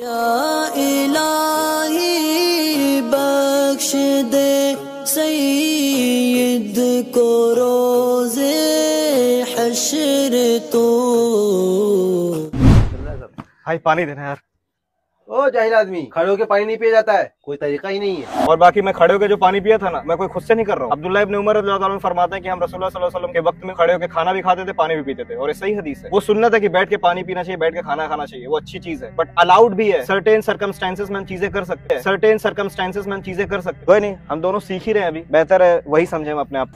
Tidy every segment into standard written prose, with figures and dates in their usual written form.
या इलाही बख्श दे सईद को रोज़े हश्र तो। भाई पानी देना यार। ओ जाहिल आदमी, खड़े होके पानी नहीं पिया जाता है, कोई तरीका ही नहीं है। और बाकी मैं खड़े होके जो पानी पिया था ना, मैं कोई खुद से नहीं कर रहा हूँ। अब्दुल्लाह इब्न उमर रज़ियल्लाहु अन्हु फरमाते हैं कि हम रसूलुल्लाह सल्लल्लाहु अलैहि वसल्लम के वक्त में खड़े होकर खाना भी खाते थे, पानी भी पीते थे, और ये सही हदीस है। वो सुन्नत है कि बैठ के पानी पीना चाहिए, बैठ के खाना खाना चाहिए, वो अच्छी चीज है, बट अलाउड भी है। सर्टेन सर्कमस्टेंसेस में हम चीजें कर सकते हैं, सर्टेन सर्कमस्टेंसेस में हम चीजें कर सकते हैं। कोई नहीं, हम दोनों सीख ही रहे हैं अभी, बेहतर है वही समझे हम अपने आप।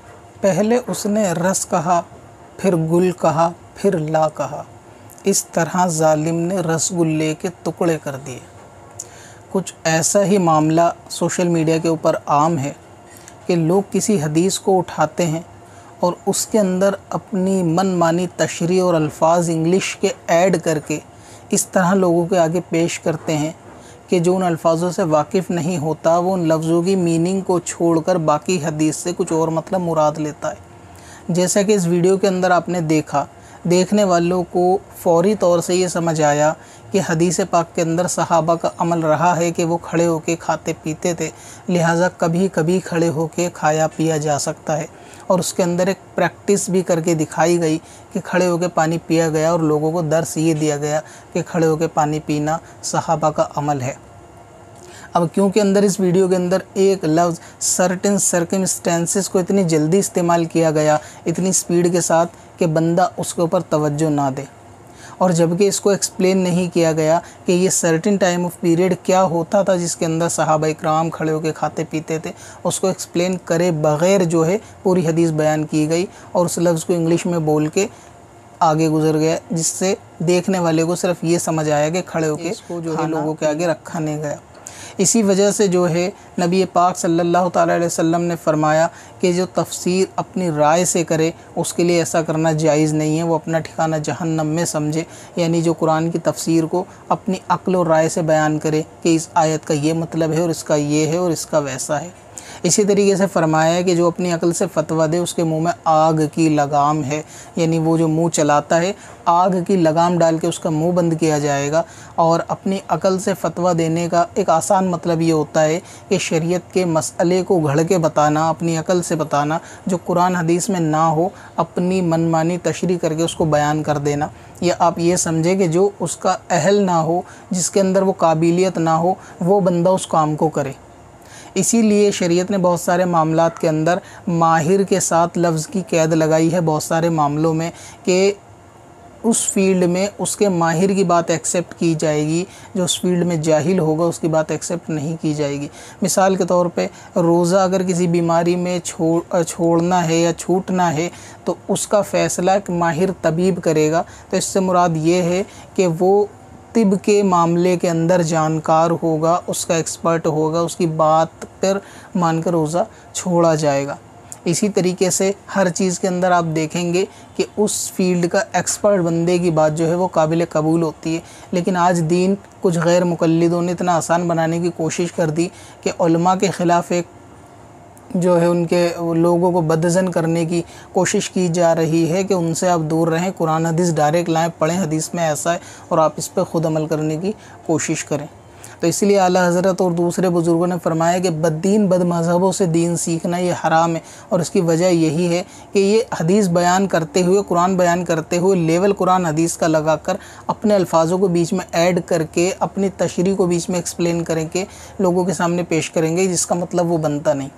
पहले उसने रस कहा, फिर गुल कहा, फिर ला कहा। इस तरह जालिम ने रसगुल्ले के टुकड़े कर दिए। कुछ ऐसा ही मामला सोशल मीडिया के ऊपर आम है कि लोग किसी हदीस को उठाते हैं और उसके अंदर अपनी मनमानी तशरीह और अल्फाज इंग्लिश के ऐड करके इस तरह लोगों के आगे पेश करते हैं कि जो उन अल्फाजों से वाकिफ़ नहीं होता वो उन लफ्ज़ों की मीनिंग को छोड़कर बाकी हदीस से कुछ और मतलब मुराद लेता है। जैसा कि इस वीडियो के अंदर आपने देखा, देखने वालों को फ़ौरी तौर से ये समझ आया कि हदीस पाक के अंदर सहाबा का अमल रहा है कि वो खड़े होके खाते पीते थे, लिहाजा कभी कभी खड़े होके खाया पिया जा सकता है। और उसके अंदर एक प्रैक्टिस भी करके दिखाई गई कि खड़े होके पानी पिया गया और लोगों को दर्स ये दिया गया कि खड़े होके पानी पीना सहाबा का अमल है। अब क्योंकि अंदर इस वीडियो के अंदर एक लफ्ज़ सर्टेन सर्कमस्टेंसेस को इतनी जल्दी इस्तेमाल किया गया, इतनी स्पीड के साथ, कि बंदा उसके ऊपर तवज्जो ना दे, और जबकि इसको एक्सप्लेन नहीं किया गया कि ये सर्टेन टाइम ऑफ पीरियड क्या होता था जिसके अंदर सहाबा इकराम खड़े होकर खाते पीते थे, उसको एक्सप्लेन करे बग़ैर जो है पूरी हदीस बयान की गई और उस लफ्ज़ को इंग्लिश में बोल के आगे गुजर गया, जिससे देखने वाले को सिर्फ ये समझ आया कि खड़े होकर इसको जो है लोगों के आगे रखा नहीं गया। इसी वजह से जो है नबी पाक सल्लल्लाहु ताला अलैहि वसल्लम ने फरमाया कि जो तफसीर अपनी राय से करे उसके लिए ऐसा करना जायज़ नहीं है, वो अपना ठिकाना जहन्नम में समझे। यानी जो कुरान की तफसीर को अपनी अक्ल और राय से बयान करे कि इस आयत का ये मतलब है और इसका ये है और इसका वैसा है। इसी तरीके से फरमाया है कि जो अपनी अकल से फतवा दे उसके मुंह में आग की लगाम है, यानी वो जो मुंह चलाता है आग की लगाम डाल के उसका मुंह बंद किया जाएगा। और अपनी अकल से फतवा देने का एक आसान मतलब ये होता है कि शरीयत के मसले को घड़ के बताना, अपनी अकल से बताना, जो कुरान हदीस में ना हो अपनी मनमानी तशरीह करके उसको बयान कर देना। या आप ये समझे कि जो उसका अहल ना हो, जिसके अंदर वो काबिलियत ना हो, वो बंदा उस काम को करे। इसीलिए शरीयत ने बहुत सारे मामलात के अंदर माहिर के साथ लफ्ज़ की कैद लगाई है, बहुत सारे मामलों में, कि उस फील्ड में उसके माहिर की बात एक्सेप्ट की जाएगी, जो उस फील्ड में जाहिल होगा उसकी बात एक्सेप्ट नहीं की जाएगी। मिसाल के तौर पे रोज़ा अगर किसी बीमारी में छोड़ना है या छूटना है तो उसका फ़ैसला एक माहिर तबीब करेगा। तो इससे मुराद ये है कि वो तिब के मामले के अंदर जानकार होगा, उसका एक्सपर्ट होगा, उसकी बात पर मानकर रोज़ा छोड़ा जाएगा। इसी तरीके से हर चीज़ के अंदर आप देखेंगे कि उस फील्ड का एक्सपर्ट बंदे की बात जो है वो काबिल कबूल होती है। लेकिन आज दीन कुछ गैर मुक़ल्लिदों ने इतना आसान बनाने की कोशिश कर दी कि उलमा के ख़िलाफ़ एक जो है उनके लोगों को बदज़न करने की कोशिश की जा रही है कि उनसे आप दूर रहें, कुरान हदीस डायरेक्ट लाएँ, पढ़ें हदीस में ऐसा है और आप इस पर ख़ुद अमल करने की कोशिश करें। तो इसलिए आला हज़रत और दूसरे बुज़ुर्गों ने फरमाया कि बद्दीन बद मज़हबों से दीन सीखना ये हराम है। और इसकी वजह यही है कि ये हदीस बयान करते हुए, कुरान बयान करते हुए लेवल कुरान हदीस का लगाकर अपने अल्फाजों को बीच में ऐड करके अपनी तशरीह को बीच में एक्सप्लेन करके लोगों के सामने पेश करेंगे, जिसका मतलब वो बनता नहीं।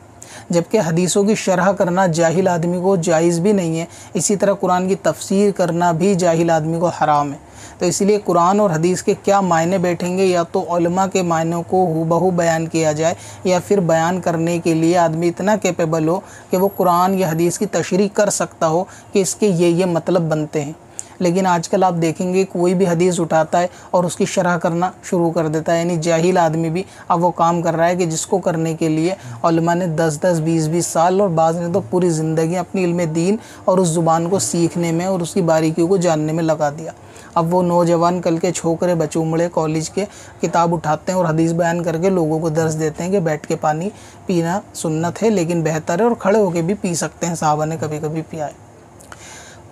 जबकि हदीसों की शरह करना जाहिल आदमी को जायज़ भी नहीं है, इसी तरह कुरान की तफसीर करना भी जाहिल आदमी को हराम है। तो इसलिए कुरान और हदीस के क्या मायने बैठेंगे, या तो उलमा के मायनों को हूबहू बयान किया जाए, या फिर बयान करने के लिए आदमी इतना कैपेबल हो कि वो कुरान या हदीस की तशरीह कर सकता हो कि इसके ये मतलब बनते हैं। लेकिन आजकल आप देखेंगे कोई भी हदीस उठाता है और उसकी शरह करना शुरू कर देता है। यानी जाहिल आदमी भी अब वो काम कर रहा है कि जिसको करने के लिए उलमा ने 10-10, 20-20 साल और बाज़ ने तो पूरी ज़िंदगी अपनी इल्म दीन और उस ज़ुबान को सीखने में और उसकी बारीकियों को जानने में लगा दिया। अब वो नौजवान कल के छोकरे बचूमड़े कॉलेज के किताब उठाते हैं और हदीस बयान करके लोगों को दर्स देते हैं कि बैठ के पानी पीना सुन्नत है लेकिन बेहतर है और खड़े होके भी पी सकते हैं, साहबा ने कभी कभी पिया है।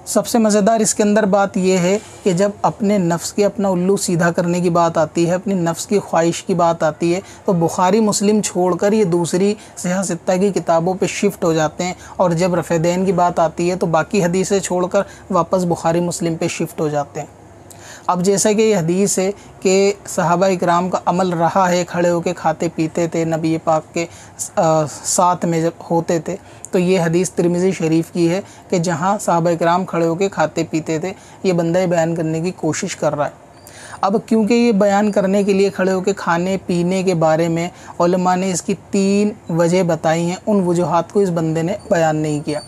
सबसे मज़ेदार इसके अंदर बात यह है कि जब अपने नफ्स के अपना उल्लू सीधा करने की बात आती है, अपनी नफ्स की ख्वाहिश की बात आती है, तो बुखारी मुस्लिम छोड़कर ये दूसरी सिहा सित्ता की किताबों पे शिफ्ट हो जाते हैं, और जब रफ़ेदैन की बात आती है तो बाकी हदीसें छोड़कर वापस बुखारी मुस्लिम पे शिफ्ट हो जाते हैं। अब जैसा कि ये हदीस है कि सहाबा इकराम का अमल रहा है, खड़े होकर खाते पीते थे, नबी पाक के साथ में जब होते थे, तो ये हदीस तिरमिज़ी शरीफ की है कि जहाँ सहाबा इकराम खड़े होकर खाते पीते थे। ये बंदा बयान करने की कोशिश कर रहा है। अब क्योंकि ये बयान करने के लिए खड़े होकर खाने पीने के बारे में उलमा ने इसकी 3 वजह बताई हैं, उन वजूहात को इस बंदे ने बयान नहीं किया।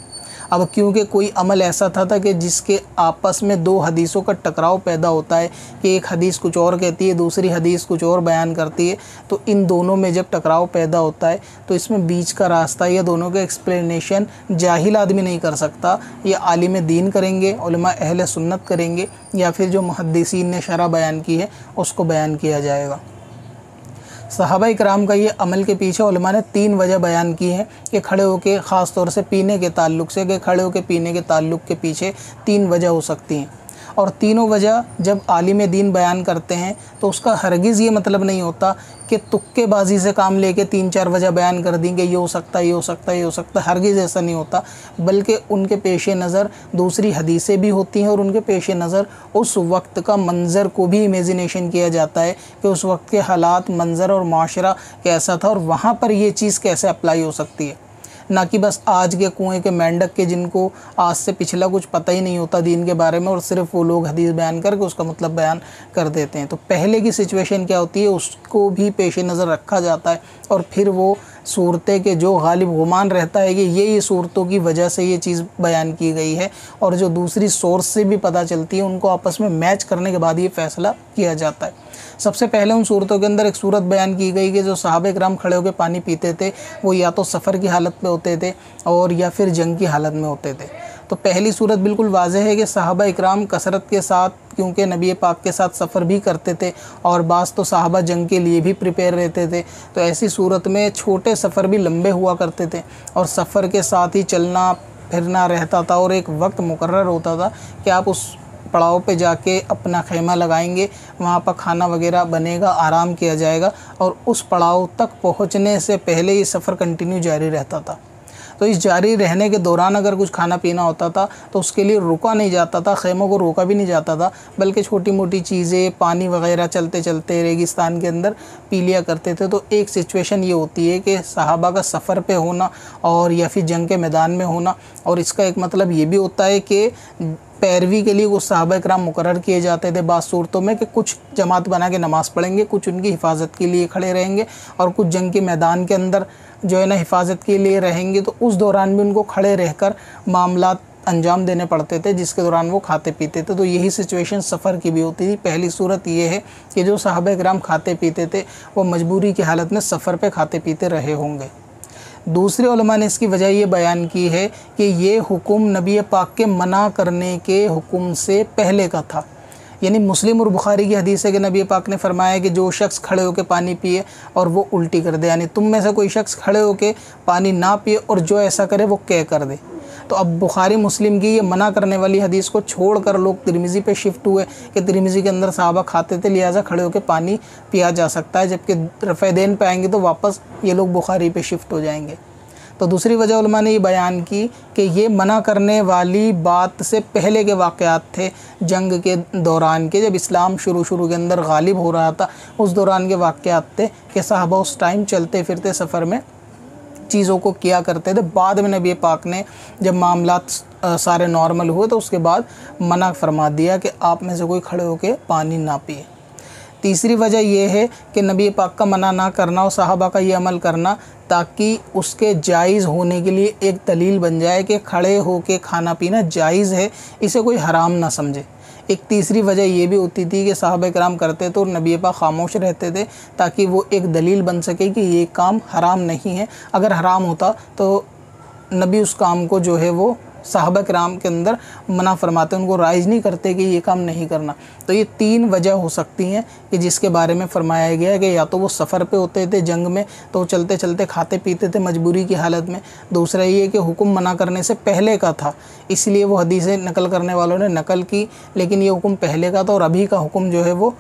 अब क्योंकि कोई अमल ऐसा था कि जिसके आपस में 2 हदीसों का टकराव पैदा होता है कि एक हदीस कुछ और कहती है, दूसरी हदीस कुछ और बयान करती है, तो इन दोनों में जब टकराव पैदा होता है तो इसमें बीच का रास्ता या दोनों का एक्सप्लेनेशन जाहिल आदमी नहीं कर सकता। ये आलिम दीन करेंगे, उलमा अहले सुन्नत करेंगे, या फिर जो मुहद्दिसीन ने शरह बयान की है उसको बयान किया जाएगा। सहाबा इकराम का ये अमल के पीछे उलमा ने 3 वजह बयान की हैं कि खड़े होके ख़ास तौर से पीने के ताल्लुक़ से, कि खड़े होके पीने के ताल्लुक़ के पीछे 3 वजह हो सकती हैं। और तीनों वजह जब आलिम दीन बयान करते हैं तो उसका हरगिज़ ये मतलब नहीं होता कि तुक्केबाजी से काम लेके 3-4 वजह बयान कर देंगे, ये हो सकता है, ये हो सकता है, ये हो सकता है। हरगिज़ ऐसा नहीं होता, बल्कि उनके पेश नज़र दूसरी हदीसें भी होती हैं और उनके पेश नज़र उस वक्त का मंज़र को भी इमेजिनेशन किया जाता है कि उस वक्त के हालात, मंज़र और माशरा कैसा था और वहाँ पर ये चीज़ कैसे अप्लाई हो सकती है। ना कि बस आज के कुएं के मेंढक के जिनको आज से पिछला कुछ पता ही नहीं होता दीन के बारे में, और सिर्फ वो लोग हदीस बयान करके उसका मतलब बयान कर देते हैं। तो पहले की सिचुएशन क्या होती है उसको भी पेश नज़र रखा जाता है, और फिर वो सूरतें के जो गालिब गुमान रहता है कि ये सूरतों की वजह से ये चीज़ बयान की गई है, और जो दूसरी सोर्स से भी पता चलती है उनको आपस में मैच करने के बाद ये फ़ैसला किया जाता है। सबसे पहले उन सूरतों के अंदर एक सूरत बयान की गई कि जो सहाबा इकराम खड़े होकर पानी पीते थे वो या तो सफ़र की हालत में होते थे और या फिर जंग की हालत में होते थे। तो पहली सूरत बिल्कुल वाज़ेह है कि सहाबा इकराम कसरत के साथ, क्योंकि नबी पाक के साथ सफ़र भी करते थे और बाज़ तो सहाबा जंग के लिए भी प्रिपेयर रहते थे, तो ऐसी सूरत में छोटे सफ़र भी लंबे हुआ करते थे और सफ़र के साथ ही चलना फिरना रहता था, और एक वक्त मुकर्रर होता था कि आप उस पड़ाव पे जाके अपना खैमा लगाएंगे, वहाँ पर खाना वगैरह बनेगा, आराम किया जाएगा, और उस पड़ाव तक पहुँचने से पहले ये सफ़र कंटिन्यू जारी रहता था। तो इस जारी रहने के दौरान अगर कुछ खाना पीना होता था तो उसके लिए रुका नहीं जाता था, ख़ैमों को रोका भी नहीं जाता था, बल्कि छोटी मोटी चीज़ें, पानी वगैरह चलते चलते रेगिस्तान के अंदर पी लिया करते थे। तो एक सिचुएशन ये होती है कि सहाबा का सफ़र पे होना और या फिर जंग के मैदान में होना, और इसका एक मतलब ये भी होता है कि पैरवी के लिए कुछ सहाबा इकराम मुकर्रर किए जाते थे बाज़ सूरतों में कि कुछ जमात बना के नमाज़ पढ़ेंगे, कुछ उनकी हिफाजत के लिए खड़े रहेंगे और कुछ जंग के मैदान के अंदर जो है ना हिफाजत के लिए रहेंगे। तो उस दौरान भी उनको खड़े रहकर मामलात अंजाम देने पड़ते थे, जिसके दौरान वो खाते पीते थे। तो यही सिचुएशन सफ़र की भी होती थी। पहली सूरत ये है कि जो सहाबा इकराम खाते पीते थे वो मजबूरी की हालत में सफ़र पे खाते पीते रहे होंगे। दूसरे उलमा ने इसकी वजह ये बयान की है कि ये हुक्म नबी पाक के मना करने के हुक्म से पहले का था। यानी मुस्लिम और बुखारी की हदीस है कि नबी पाक ने फरमाया कि जो शख्स खड़े होकर पानी पिए और वो उल्टी कर दे, यानी तुम में से कोई शख्स खड़े होकर पानी ना पिए और जो ऐसा करे वो कह कर दे। तो अब बुखारी मुस्लिम की ये मना करने वाली हदीस को छोड़कर लोग तिरमिज़ी पे शिफ्ट हुए कि तिरमिज़ी के अंदर सहाबा खाते थे, लिहाजा खड़े होकर पानी पिया जा सकता है, जबकि रफ़ेदैन पे आएंगे तो वापस ये लोग बुखारी पे शिफ्ट हो जाएंगे। तो दूसरी वजह उलमा ने ये बयान की कि ये मना करने वाली बात से पहले के वाक़यात थे जंग के दौरान के, जब इस्लाम शुरू के अंदर गालिब हो रहा था, उस दौरान के वाक़यात थे कि सहाबा उस टाइम चलते फिरते सफ़र में चीज़ों को किया करते थे। बाद में नबी पाक ने जब मामलात सारे नॉर्मल हुए तो उसके बाद मना फरमा दिया कि आप में से कोई खड़े होकर पानी ना पिए। तीसरी वजह यह है कि नबी पाक का मना ना करना और सहाबा का ये अमल करना ताकि उसके जायज़ होने के लिए एक दलील बन जाए कि खड़े होके खाना पीना जायज़ है, इसे कोई हराम ना समझे। एक तीसरी वजह ये भी होती थी कि सहाबा किराम करते तो नबी पाक खामोश रहते थे ताकि वो एक दलील बन सके कि ये काम हराम नहीं है। अगर हराम होता तो नबी उस काम को जो है वो सहाबा किराम के अंदर मना फरमाते हैं, उनको राइज नहीं करते कि ये काम नहीं करना। तो ये 3 वजह हो सकती हैं कि जिसके बारे में फरमाया गया है कि या तो वो सफ़र पे होते थे जंग में, तो चलते चलते खाते पीते थे मजबूरी की हालत में। दूसरा ये कि हुक्म मना करने से पहले का था, इसलिए वो हदीसें नकल करने वालों ने नकल की, लेकिन ये हुक्म पहले का था और अभी का हुक्म जो है वो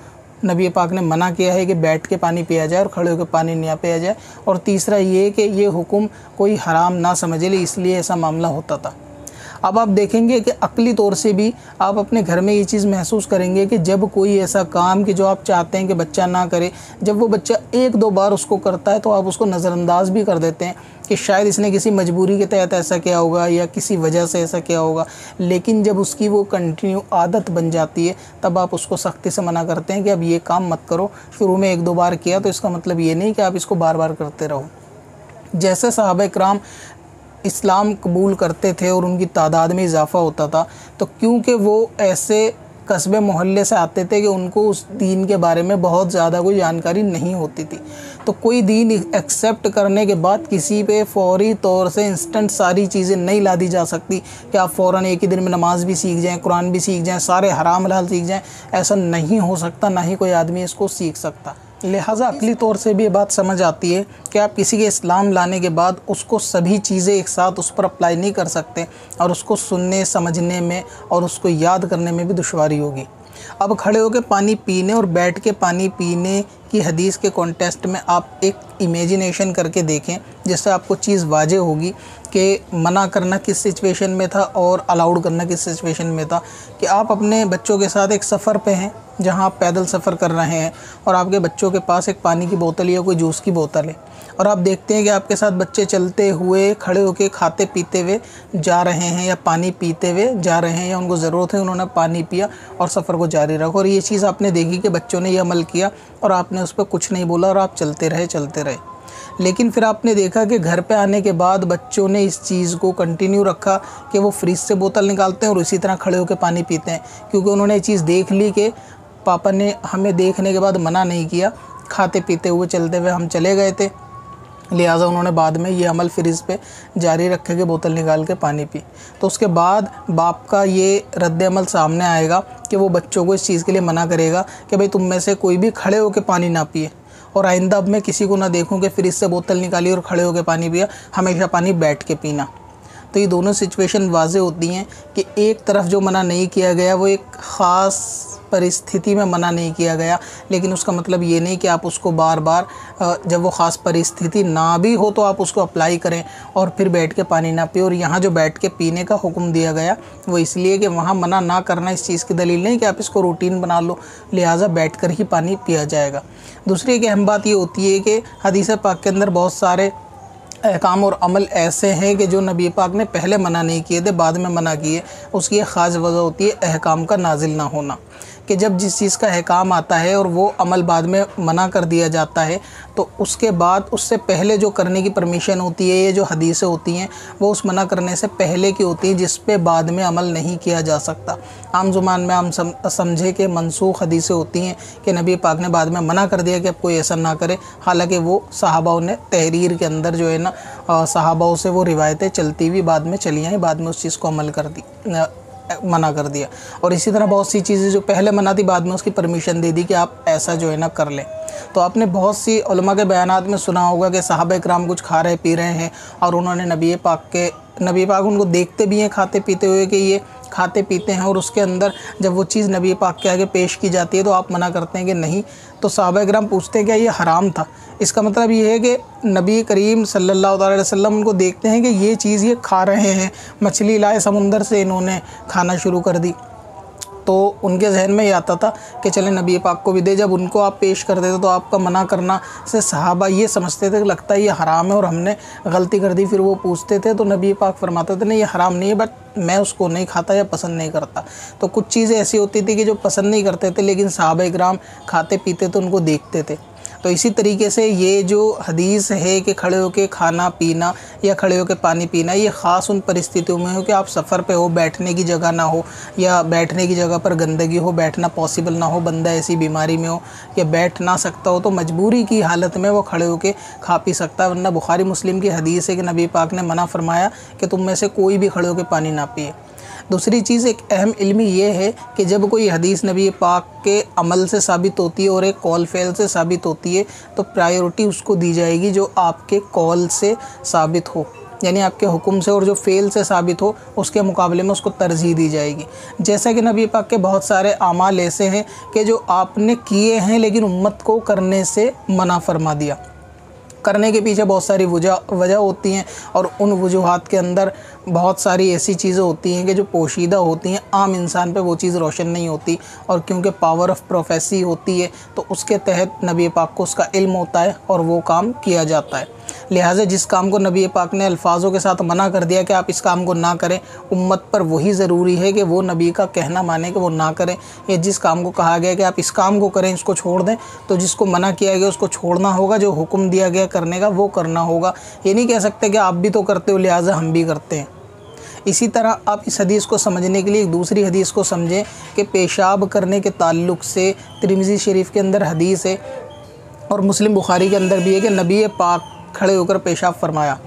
नबी पाक ने मना किया है कि बैठ के पानी पिया जाए और खड़े होकर पानी नहीं पिया जाए। और तीसरा ये कि ये हुक्म कोई हराम ना समझे ले, इसलिए ऐसा मामला होता था। अब आप देखेंगे कि अक्ली तौर से भी आप अपने घर में ये चीज़ महसूस करेंगे कि जब कोई ऐसा काम कि जो आप चाहते हैं कि बच्चा ना करे, जब वो बच्चा 1-2 बार उसको करता है तो आप उसको नज़रअंदाज भी कर देते हैं कि शायद इसने किसी मजबूरी के तहत ऐसा किया होगा या किसी वजह से ऐसा किया होगा। लेकिन जब उसकी वो कंटिन्यू आदत बन जाती है तब आप उसको सख्ती से मना करते हैं कि अब ये काम मत करो। शुरू में 1-2 बार किया तो इसका मतलब ये नहीं कि आप इसको बार बार करते रहो। जैसे सहाबा किराम इस्लाम कबूल करते थे और उनकी तादाद में इजाफ़ा होता था, तो क्योंकि वो ऐसे कस्बे मोहल्ले से आते थे कि उनको उस दीन के बारे में बहुत ज़्यादा कोई जानकारी नहीं होती थी, तो कोई दीन एक्सेप्ट करने के बाद किसी पे फौरी तौर से इंस्टेंट सारी चीज़ें नहीं ला दी जा सकती कि आप फ़ौरन एक ही दिन में नमाज भी सीख जाएं, कुरान भी सीख जाएं, सारे हराम हलाल सीख जाएं। ऐसा नहीं हो सकता, ना ही कोई आदमी इसको सीख सकता। लिहाजा अकली तौर से भी ये बात समझ आती है कि आप किसी के इस्लाम लाने के बाद उसको सभी चीज़ें एक साथ उस पर अप्लाई नहीं कर सकते और उसको सुनने समझने में और उसको याद करने में भी दुश्वारी होगी। अब खड़े होकर पानी पीने और बैठ के पानी पीने की हदीस के कॉन्टेस्ट में आप एक इमेजिनेशन करके देखें, जिससे आपको चीज़ वाज़ेह होगी कि मना करना किस सिचुएशन में था और अलाउड करना किस सिचुएशन में था। कि आप अपने बच्चों के साथ एक सफ़र पे हैं जहां आप पैदल सफ़र कर रहे हैं और आपके बच्चों के पास एक पानी की बोतल या कोई जूस की बोतल है और आप देखते हैं कि आपके साथ बच्चे चलते हुए खड़े होकर खाते पीते हुए जा रहे हैं या पानी पीते हुए जा रहे हैं या उनको ज़रूरत है उन्होंने पानी पिया और सफ़र को जारी रखा। और ये चीज़ आपने देखी कि बच्चों ने ये अमल किया और आपने उस पर कुछ नहीं बोला और आप चलते रहे। लेकिन फिर आपने देखा कि घर पे आने के बाद बच्चों ने इस चीज़ को कंटिन्यू रखा कि वो फ्रिज से बोतल निकालते हैं और इसी तरह खड़े होकर पानी पीते हैं, क्योंकि उन्होंने ये चीज़ देख ली कि पापा ने हमें देखने के बाद मना नहीं किया, खाते पीते हुए चलते हुए हम चले गए थे, लिहाजा उन्होंने बाद में ये अमल फ्रिज पे जारी रखे कि बोतल निकाल के पानी पी। तो उसके बाद बाप का ये रद्द अमल सामने आएगा कि वो बच्चों को इस चीज़ के लिए मना करेगा कि भाई तुम में से कोई भी खड़े होकर पानी ना पिए और आइंदा अब मैं किसी को ना देखूं कि फ्रिज से बोतल निकाली और खड़े होकर पानी पिया, हमेशा पानी बैठ के पीना। तो ये दोनों सिचुएशन वाज़ेह होती हैं कि एक तरफ जो मना नहीं किया गया वो एक ख़ास परिस्थिति में मना नहीं किया गया, लेकिन उसका मतलब ये नहीं कि आप उसको बार बार जब वो ख़ास परिस्थिति ना भी हो तो आप उसको अप्लाई करें और फिर बैठ के पानी ना पिए। और यहाँ जो बैठ के पीने का हुक्म दिया गया वो इसलिए कि वहाँ मना ना करना इस चीज़ की दलील नहीं कि आप इसको रूटीन बना लो, लिहाजा बैठ कर ही पानी पिया जाएगा। दूसरी एक अहम बात ये होती है कि हदीस पाक के अंदर बहुत सारे अहकाम और अमल ऐसे हैं कि जो नबी पाक ने पहले मना नहीं किए थे, बाद में मना किए। उसकी एक ख़ास वजह होती है अहकाम का नाजिल ना होना, कि जब जिस चीज़ का अहकाम आता है और वो अमल बाद में मना कर दिया जाता है तो उसके बाद उससे पहले जो करने की परमिशन होती है, ये जो हदीसें होती हैं वो उस मना करने से पहले की होती हैं, जिस पे बाद में अमल नहीं किया जा सकता। आम ज़ुबान में हम समझे कि मनसूख हदीसें होती हैं कि नबी पाक ने बाद में मना कर दिया कि अब कोई ऐसा ना करे, हालांकि वो सहाबाओं ने तहरीर के अंदर जो है ना सहाबाओं से वो रिवायतें चलती हुई बाद में चली आई, बाद में उस चीज़ को अमल कर दी, मना कर दिया। और इसी तरह बहुत सी चीज़ें जो पहले मना थी बाद में उसकी परमिशन दे दी कि आप ऐसा जो है ना कर लें। तो आपने बहुत सी उलमा के बयानात में सुना होगा कि सहाबा इकराम कुछ खा रहे पी रहे हैं और उन्होंने नबी पाक उनको देखते भी हैं खाते पीते हुए कि ये खाते पीते हैं, और उसके अंदर जब वो चीज़ नबी पाक के आगे पेश की जाती है तो आप मना करते हैं कि नहीं। तो सहाबा इकराम पूछते हैं क्या ये हराम था? इसका मतलब ये है कि नबी करीम सल्लल्लाहु अलैहि वसल्लम उनको देखते हैं कि ये चीज़ ये खा रहे हैं, मछली लाए समुंदर से इन्होंने खाना शुरू कर दी, तो उनके जहन में ये आता था कि चले नबी पाक को भी दे। जब उनको आप पेश कर देते तो आपका मना करना से सहाबा ये समझते थे कि लगता है ये हराम है और हमने गलती कर दी। फिर वो पूछते थे तो नबी पाक फरमाते थे नहीं ये हराम नहीं है, बट मैं उसको नहीं खाता या पसंद नहीं करता। तो कुछ चीज़ें ऐसी होती थी कि जो पसंद नहीं करते थे, लेकिन सहाबा इकराम खाते पीते तो उनको देखते थे। तो इसी तरीके से ये जो हदीस है कि खड़े होकर खाना पीना या खड़े होकर पानी पीना, ये ख़ास उन परिस्थितियों में हो कि आप सफ़र पे हो, बैठने की जगह ना हो या बैठने की जगह पर गंदगी हो, बैठना पॉसिबल ना हो, बंदा ऐसी बीमारी में हो या बैठ ना सकता हो, तो मजबूरी की हालत में वो खड़े होकर खा पी सकता है। वरना बुखारी मुस्लिम की हदीस है कि नबी पाक ने मना फरमाया कि तुम में से कोई भी खड़े होकर पानी ना पिए। दूसरी चीज़, एक अहम इल्मी ये है कि जब कोई हदीस नबी पाक के अमल से साबित होती है और एक कौल फ़ेल से साबित होती है, तो प्रायोरिटी उसको दी जाएगी जो आपके कौल से साबित हो, यानी आपके हुक्म से, और जो फ़ेल से साबित हो उसके मुकाबले में उसको तरजीह दी जाएगी। जैसा कि नबी पाक के बहुत सारे आमाल ऐसे हैं कि जो आपने किए हैं लेकिन उम्मत को करने से मना फरमा दिया। करने के पीछे बहुत सारी वजह होती हैं और उन वजूहात के अंदर बहुत सारी ऐसी चीज़ें होती हैं कि जो पोशीदा होती हैं, आम इंसान पे वो चीज़ रोशन नहीं होती, और क्योंकि पावर ऑफ प्रोफेसी होती है तो उसके तहत नबी पाक को उसका इल्म होता है और वो काम किया जाता है। लिहाजा जिस काम को नबी पाक ने अल्फाजों के साथ मना कर दिया कि आप इस काम को ना करें, उम्मत पर वही ज़रूरी है कि वो नबी का कहना माने कि वो ना करें, या जिस काम को कहा गया कि आप इस काम को करें, इसको छोड़ दें, तो जिसको मना किया गया उसको छोड़ना होगा, जो हुक्म दिया गया करने का वो करना होगा। ये नहीं कह सकते कि आप भी तो करते हो लिहाजा हम भी करते हैं। इसी तरह आप इस हदीस को समझने के लिए एक दूसरी हदीस को समझें कि पेशाब करने के ताल्लुक़ से तिरमिज़ी शरीफ के अंदर हदीस है और मुस्लिम बुखारी के अंदर भी है कि नबी पाक खड़े होकर पेशाब फरमाया।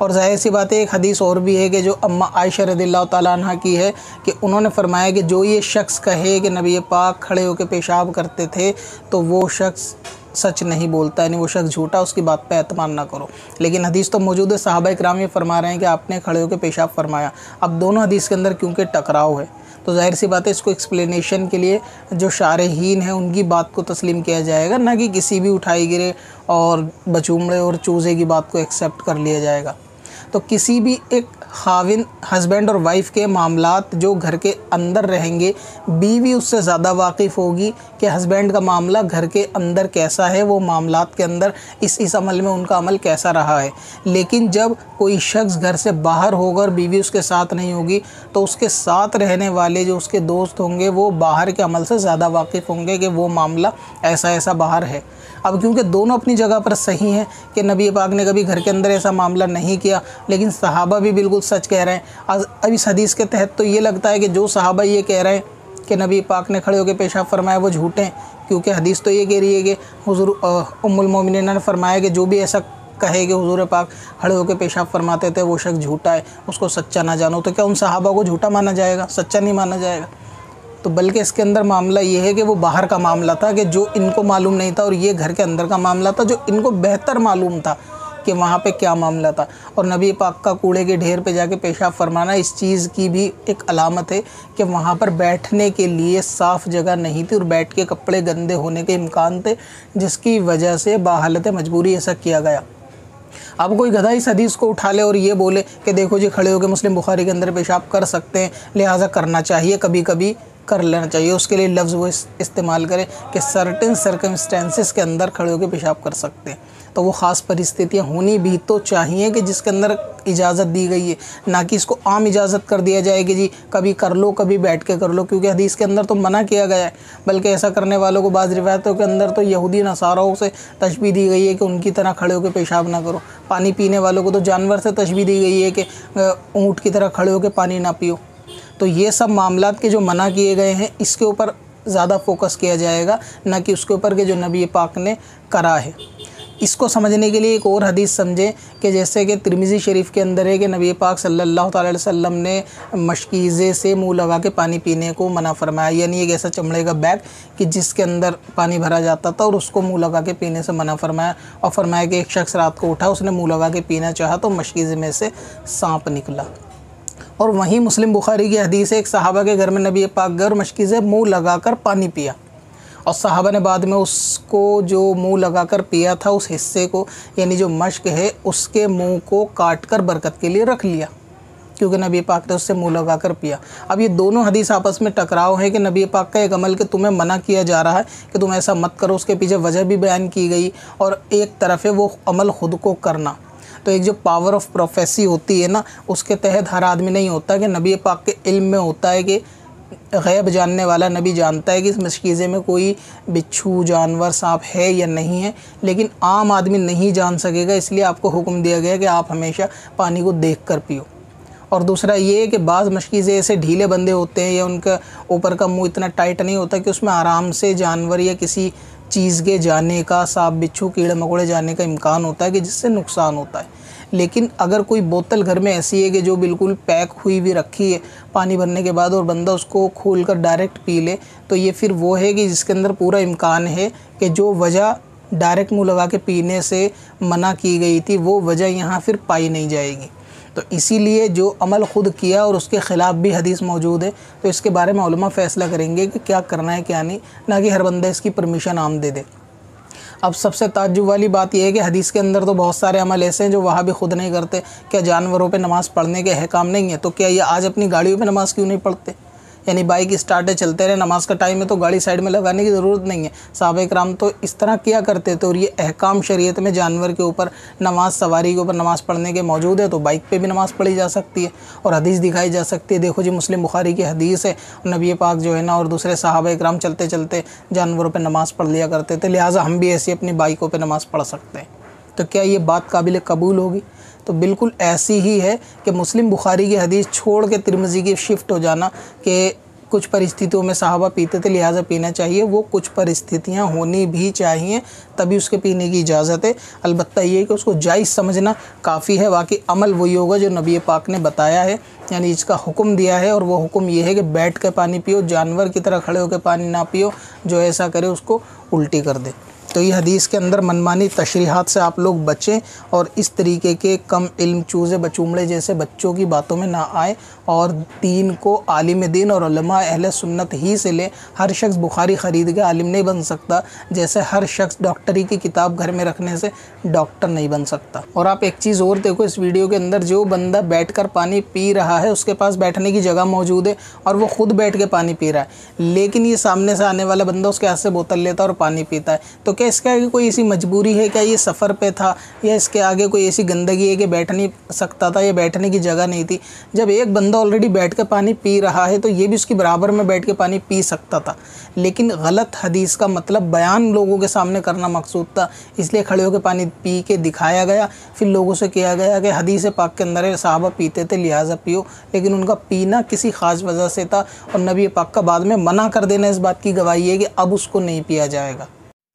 और ज़ाहिर सी बात है एक हदीस और भी है कि जो अम्मा आयशा रज़ियल्लाहु ताला अन्हा की है कि उन्होंने फरमाया कि जो ये शख्स कहे कि नबी पाक खड़े होकर पेशाब करते थे तो वो शख्स सच नहीं बोलता, यानी वो शख्स झूठा, उसकी बात पे एतमाद ना करो। लेकिन हदीस तो मौजूद है, सहाबा इकराम ये फरमा रहे हैं कि आपने खड़े होकर पेशाब फरमाया। अब दोनों हदीस के अंदर क्योंकि टकराव है तो ज़ाहिर सी बात है इसको एक्सप्लेनेशन के लिए जो शारहीन है उनकी बात को तस्लीम किया जाएगा, ना कि किसी भी उठाई गिरे और बचूमड़े और चूज़े की बात को एक्सेप्ट कर लिया जाएगा। तो किसी भी एक खाविन हस्बैंड और वाइफ के मामलात जो घर के अंदर रहेंगे, बीवी उससे ज़्यादा वाकिफ़ होगी कि हस्बैंड का मामला घर के अंदर कैसा है, वो मामलात के अंदर इस अमल में उनका अमल कैसा रहा है। लेकिन जब कोई शख्स घर से बाहर होगा और बीवी उसके साथ नहीं होगी तो उसके साथ रहने वाले जो उसके दोस्त होंगे वो बाहर के अमल से ज़्यादा वाकिफ़ होंगे कि वो मामला ऐसा बाहर है। अब क्योंकि दोनों अपनी जगह पर सही हैं कि नबी पाक ने कभी घर के अंदर ऐसा मामला नहीं किया, लेकिन सहाबा भी बिल्कुल सच कह रहे हैं। अब इस हदीस के तहत तो ये लगता है कि जो सहाबा ये कह रहे हैं कि नबी पाक ने खड़े होकर पेशाब फरमाया वो झूठे हैं, क्योंकि हदीस तो ये कह रही है कि हुज़ूर उम्मुल मोमिनीन ने फरमाया कि जो भी ऐसा कहे कि हुज़ूर पाक खड़े होकर पेशाब फरमाते थे वो शख्स झूठा है, उसको सच्चा ना जानो। तो क्या उन सहाबा को झूठा माना जाएगा, सच्चा नहीं माना जाएगा? तो बल्कि इसके अंदर मामला ये है कि वो बाहर का मामला था कि जो इनको मालूम नहीं था, और ये घर के अंदर का मामला था जो इनको बेहतर मालूम था कि वहाँ पे क्या मामला था। और नबी पाक का कूड़े के ढेर पे जाके पेशाब फरमाना इस चीज़ की भी एक अलामत है कि वहाँ पर बैठने के लिए साफ़ जगह नहीं थी और बैठ के कपड़े गंदे होने के इम्कान थे, जिसकी वजह से बाहालत मजबूरी ऐसा किया गया। अब कोई गधा इस हदीस को उठा ले और ये बोले कि देखो जी खड़े होकर मुस्लिम बुखारी के अंदर पेशाब कर सकते हैं, लिहाजा करना चाहिए, कभी कभी कर लेना चाहिए। उसके लिए लफ्ज़ वो इस्तेमाल करें कि सर्टेन सर्कमस्टेंसेस के अंदर खड़े होकर पेशाब कर सकते हैं। तो वो ख़ास परिस्थितियाँ होनी भी तो चाहिए कि जिसके अंदर इजाज़त दी गई है, ना कि इसको आम इजाज़त कर दिया जाए कि जी कभी कर लो कभी बैठ के कर लो, क्योंकि हदीस के अंदर तो मना किया गया है। बल्कि ऐसा करने वालों को बाज़ रिवायतों के अंदर तो यहूदी नसाराओं से तशबीह दी गई है कि उनकी तरह खड़े होकर पेशाब ना करो। पानी पीने वालों को तो जानवर से तशबीह दी गई है कि ऊँट की तरह खड़े होकर पानी ना पियो। तो ये सब मामलात के जो मना किए गए हैं इसके ऊपर ज़्यादा फोकस किया जाएगा, ना कि उसके ऊपर कि जो नबी पाक ने करा है। इसको समझने के लिए एक और हदीस समझें कि जैसे कि तिरमिज़ी शरीफ के अंदर है कि नबी पाक सल्लल्लाहु अलैहि वसल्लम ने मशकीज़े से मुँह लगा के पानी पीने को मना फरमाया, यानी एक ऐसा चमड़े का बैग कि जिसके अंदर पानी भरा जाता था और उसको मुँह लगा के पीने से मना फरमाया। और फरमाया कि एक शख्स रात को उठा, उसने मुँह लगा के पीना चाहा तो मशकीज़े में से सांप निकला। और वहीं मुस्लिम बुखारी की हदीस है, एक सहाबा के घर में नबी पाक गए और मशकीज़े मुँह लगाकर पानी पिया, और सहाबा ने बाद में उसको जो मुंह लगाकर पिया था उस हिस्से को, यानी जो मश्क है उसके मुंह को काट कर बरकत के लिए रख लिया, क्योंकि नबी पाक ने उससे मुंह लगाकर पिया। अब ये दोनों हदीस आपस में टकराव है कि नबी पाक का एक अमल कि तुम्हें मना किया जा रहा है कि तुम ऐसा मत करो, उसके पीछे वजह भी बयान की गई, और एक तरफ है वो अमल ख़ुद को करना। तो एक जो पावर ऑफ प्रोफेसी होती है ना, उसके तहत हर आदमी नहीं होता कि नबी पाक के इल्म में होता है कि गैब जानने वाला नबी जानता है कि इस मशकीज़े में कोई बिच्छू, जानवर, सांप है या नहीं है, लेकिन आम आदमी नहीं जान सकेगा, इसलिए आपको हुक्म दिया गया कि आप हमेशा पानी को देख कर पियो। और दूसरा ये है कि बाज़ मशकीज़े ऐसे ढीले बंदे होते हैं या उनका ऊपर का मुंह इतना टाइट नहीं होता कि उसमें आराम से जानवर या किसी चीज़ के जाने का, सांप, बिच्छू, कीड़े मकोड़े जाने का इम्कान होता है कि जिससे नुकसान होता है। लेकिन अगर कोई बोतल घर में ऐसी है कि जो बिल्कुल पैक हुई भी रखी है पानी भरने के बाद और बंदा उसको खोलकर डायरेक्ट पी ले, तो ये फिर वो है कि जिसके अंदर पूरा इम्कान है कि जो वजह डायरेक्ट मुँह लगा के पीने से मना की गई थी वो वजह यहाँ फिर पाई नहीं जाएगी। तो इसीलिए जो अमल ख़ुद किया और उसके ख़िलाफ़ भी हदीस मौजूद है, तो इसके बारे में उलमा फ़ैसला करेंगे कि क्या करना है क्या नहीं, ना कि हर बंदा इसकी परमिशन आम दे दे। अब सबसे ताज्जुब वाली बात यह है कि हदीस के अंदर तो बहुत सारे अमल ऐसे हैं जो वहाँ भी खुद नहीं करते। क्या जानवरों पे नमाज़ पढ़ने के अहकाम नहीं है? तो क्या ये आज अपनी गाड़ियों पे नमाज़ क्यों नहीं पढ़ते? यानी बाइक स्टार्ट है, चलते रहे, नमाज का टाइम है तो गाड़ी साइड में लगाने की ज़रूरत नहीं है। सहाबा कराम तो इस तरह किया करते थे और ये अहकाम शरीयत में जानवर के ऊपर नमाज, सवारी के ऊपर नमाज़ पढ़ने के मौजूद है, तो बाइक पे भी नमाज़ पढ़ी जा सकती है और हदीस दिखाई जा सकती है। देखो जी, मुस्लिम बुखारी की हदीस है, नबी पाक जो है ना और दूसरे सहाबा कराम चलते चलते जानवरों पर नमाज़ पढ़ लिया करते थे, लिहाजा हम भी ऐसी अपनी बाइकों पर नमाज़ पढ़ सकते हैं। तो क्या ये बात काबिल कबूल होगी? तो बिल्कुल ऐसी ही है कि मुस्लिम बुखारी की हदीस छोड़ के तिरमिज़ी की शिफ्ट हो जाना कि कुछ परिस्थितियों में सहाबा पीते थे लिहाजा पीना चाहिए, वो कुछ परिस्थितियां होनी भी चाहिए तभी उसके पीने की इजाज़त है। अलबत्ता ये है कि उसको जायज़ समझना काफ़ी है। बाकी अमल वही होगा जो नबी पाक ने बताया है, यानी इसका हुक्म दिया है, और वो हुक्म ये है कि बैठ कर पानी पियो, जानवर की तरह खड़े होकर पानी ना पियो, जो ऐसा करे उसको उल्टी कर दे। तो ये हदीस के अंदर मनमानी तशरीहात से आप लोग बचें और इस तरीके के कम इल्म, चूज़े बचूमड़े जैसे बच्चों की बातों में ना आए और दीन को आलिम दीन और उलमा अहले सुन्नत ही से लें। हर शख्स बुखारी ख़रीद के आलिम नहीं बन सकता, जैसे हर शख्स डॉक्टरी की किताब घर में रखने से डॉक्टर नहीं बन सकता। और आप एक चीज़ और देखो इस वीडियो के अंदर, जो बंदा बैठकर पानी पी रहा है उसके पास बैठने की जगह मौजूद है और वो खुद बैठ के पानी पी रहा है, लेकिन ये सामने से आने वाला बंदा उसके हाथ से बोतल लेता है और पानी पीता है। तो क्या इसके आगे कोई ऐसी मजबूरी है? क्या ये सफ़र पे था या इसके आगे कोई ऐसी गंदगी है कि बैठ नहीं सकता था या बैठने की जगह नहीं थी? जब एक बंदा ऑलरेडी बैठ के पानी पी रहा है तो ये भी उसकी बराबर में बैठ के पानी पी सकता था, लेकिन गलत हदीस का मतलब बयान लोगों के सामने करना मकसूद था, इसलिए खड़े होकर पानी पी के दिखाया गया। फिर लोगों से किया गया कि हदीस पाक के अंदर है सहाबा पीते थे लिहाजा पियो, लेकिन उनका पीना किसी ख़ास वजह से था और नबी पाक का बाद में मना कर देना इस बात की गवाही है कि अब उसको नहीं पिया जाएगा।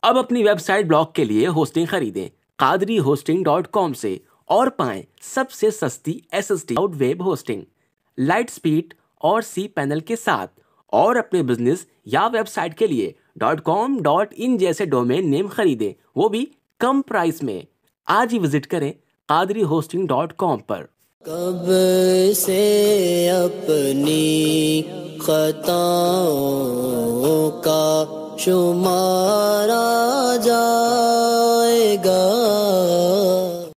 अब अपनी वेबसाइट ब्लॉग के लिए होस्टिंग खरीदें qadrihosting.com से और पाएं सबसे सस्ती SSD cloud web hosting, light speed और cPanel के साथ, और अपने बिजनेस या वेबसाइट के लिए .com.in जैसे डोमेन नेम खरीदें, वो भी कम प्राइस में। आज ही विजिट करें qadrihosting.com पर। कब से अपनी खताओं का शुमारा